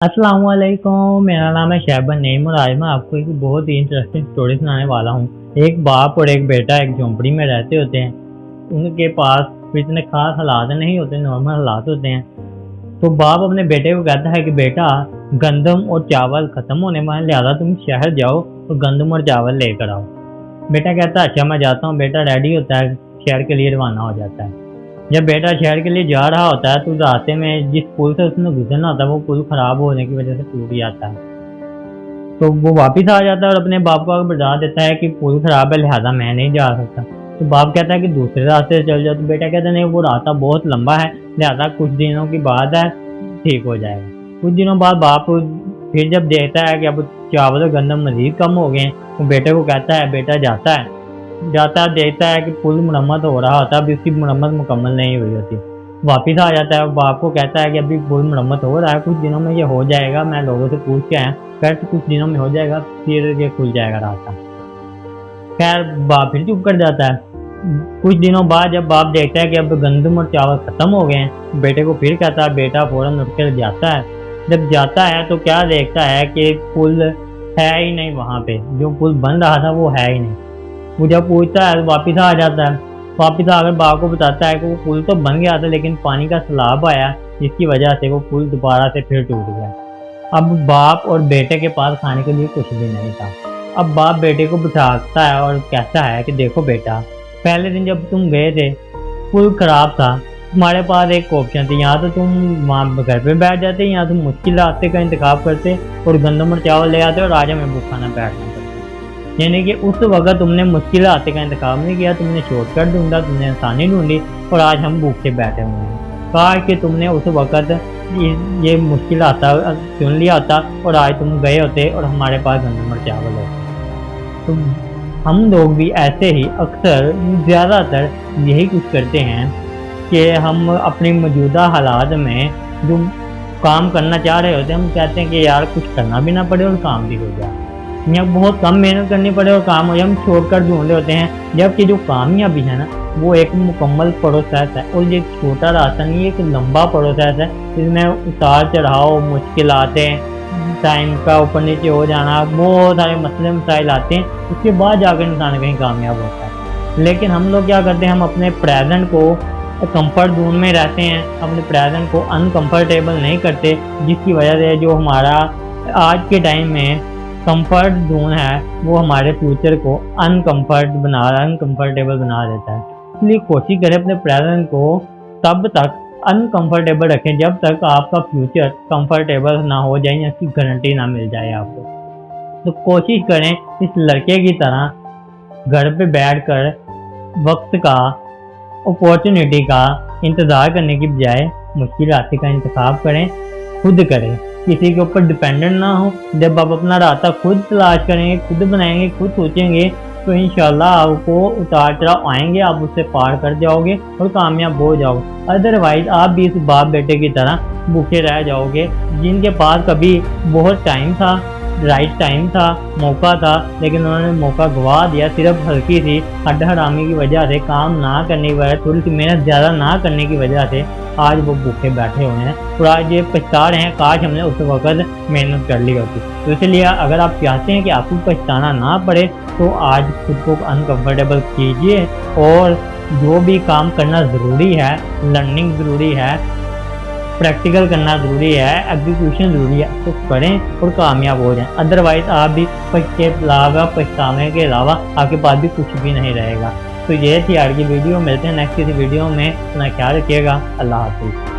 अस्सलाम वालेकुम, मेरा नाम है शहबन नईम और आज मैं आपको एक बहुत ही इंटरेस्टिंग स्टोरी सुनाने वाला हूँ। एक बाप और एक बेटा एक झोंपड़ी में रहते होते हैं। उनके पास इतने खास हालात नहीं होते, नॉर्मल हालात होते हैं। तो बाप अपने बेटे को कहता है कि बेटा, गंदम और चावल ख़त्म होने वाले, लिहाजा तुम शहर जाओ और गंदम और चावल लेकर आओ। बेटा कहता है अच्छा मैं जाता हूँ। बेटा रेडी होता है, शहर के लिए रवाना हो जाता है। जब बेटा शहर के लिए जा रहा होता है तो रास्ते में जिस पुल से उसने गुजरना होता है वो पुल खराब होने की वजह से टूट जाता है। तो वो वापस आ जाता है और अपने बाप को बता देता है कि पुल खराब है, लिहाजा मैं नहीं जा सकता। तो बाप कहता है कि दूसरे रास्ते से चल जाओ। तो बेटा कहता है नहीं, वो रास्ता बहुत लंबा है, लिहाजा कुछ दिनों की बात है, ठीक हो जाएगा। कुछ दिनों बाद बाप फिर जब देखता है कि अब चावल और गंदम मजीद कम हो गए तो बेटे को कहता है, बेटा जाता देखता है कि पुल मुरम्मत हो रहा होता है, अभी उसकी मुरम्मत मुकम्मल नहीं हुई होती। वापिस आ जाता है और बाप को कहता है कि अभी पुल मुरम्मत हो रहा है, कुछ दिनों में ये हो जाएगा, मैं लोगों से पूछ के आया, खैर कुछ दिनों में हो जाएगा, फिर ये खुल जाएगा रास्ता। खैर बाप फिर चुप कर जाता है। कुछ दिनों बाद जब बाप देखता है कि अब गंदम और चावल खत्म हो गए हैं, बेटे को फिर कहता है, बेटा फौरन उठ कर जाता है। जब जाता है तो क्या देखता है कि पुल है ही नहीं, वहाँ पे जो पुल बन रहा था वो है ही नहीं। वो जब पूछता है वापिस आ जाता है। वापिस आकर बाप को बताता है कि वो पुल तो बन गया था लेकिन पानी का सैलाब आया, जिसकी वजह से वो पुल दोबारा से फिर टूट गया। अब बाप और बेटे के पास खाने के लिए कुछ भी नहीं था। अब बाप बेटे को बिठाता है और कहता है कि देखो बेटा, पहले दिन जब तुम गए थे पुल खराब था, तुम्हारे पास एक ऑप्शन थी, यहाँ तो तुम वहाँ घर पे बैठ जाते, यहाँ तुम मुश्किल रास्ते का इंतखाब करते और गंदम और चावल ले आते और आज हमें भूखा ना बैठना पड़ता। यानी कि उस वक्त तुमने मुश्किल रास्ते का इंतखाब नहीं किया, तुमने शॉर्टकट ढूंढा, तुमने आसानी ढूंढी और आज हम भूखे बैठे हुए हैं। काश कि तुमने उस वक्त ये मुश्किल रास्ता चुन लिया होता और आज तुम गए होते और हमारे पास गंदम और चावल होते। तो हम लोग भी ऐसे ही अक्सर ज़्यादातर यही कुछ करते हैं कि हम अपनी मौजूदा हालात में जो काम करना चाह रहे होते हैं, हम कहते हैं कि यार कुछ करना भी ना पड़े और काम भी हो जाए, या बहुत कम मेहनत करनी पड़े और काम हो जाए, हम शॉर्टकट ढूंढ रहे होते हैं। जबकि जो कामयाबी है ना, वो एक मुकम्मल प्रोसेस है और ये छोटा रास्ता नहीं, एक लंबा प्रोसेस है। इसमें उतार चढ़ाव, मुश्किल आते हैं, टाइम का ऊपर नीचे हो जाना, बहुत सारे मसले मसाइल आते हैं, उसके बाद जाकर इंसान कहीं कामयाब होता है। लेकिन हम लोग क्या करते हैं, हम अपने प्रेजेंट को कंफर्ट जोन में रहते हैं, अपने प्रेजेंट को अनकंफर्टेबल नहीं करते, जिसकी वजह से जो हमारा आज के टाइम में कंफर्ट जोन है वो हमारे फ्यूचर को अनकंफर्टेबल बना देता है। इसलिए कोशिश करें अपने प्रेजेंट को तब तक अनकंफर्टेबल रखें जब तक आपका फ्यूचर कंफर्टेबल ना हो जाए या इसकी गारंटी ना मिल जाए आपको। तो कोशिश करें इस लड़के की तरह घर पे बैठकर वक्त का, अपॉर्चुनिटी का इंतज़ार करने की बजाय मुश्किल रास्ते का इंतखाब करें, खुद करें, किसी के ऊपर डिपेंडेंट ना हो। जब आप अपना रास्ता खुद तलाश करेंगे, खुद बनाएंगे, खुद सोचेंगे, तो इंशाल्लाह आपको उतार चढ़ाव आएंगे, आप उससे पार कर जाओगे और कामयाब हो जाओगे। अदरवाइज आप भी इस बाप बेटे की तरह भूखे रह जाओगे, जिनके पास कभी बहुत टाइम था, राइट टाइम था, मौका था, लेकिन उन्होंने मौका गवा दिया सिर्फ हल्की सी हड्ड हरामी की वजह से, काम ना करने की वजह, थोड़ी सी मेहनत ज़्यादा ना करने की वजह से आज वो भूखे बैठे हुए हैं और आज ये पछता रहे हैं, काश हमने उस वक्त मेहनत कर ली होती। तो इसलिए अगर आप चाहते हैं कि आपको पछताना ना पड़े तो आज खुद को अनकंफर्टेबल कीजिए और जो भी काम करना ज़रूरी है, लर्निंग ज़रूरी है, प्रैक्टिकल करना ज़रूरी है, एग्जीक्यूशन ज़रूरी है, तो करें और कामयाब हो जाएं। अदरवाइज़ आप भी पछताने के अलावा आपके पास भी कुछ भी नहीं रहेगा। तो ये थी आज की वीडियो, मिलते हैं नेक्स्ट किसी वीडियो में, अपना ख्याल रखिएगा, अल्लाह हाफ़िज़।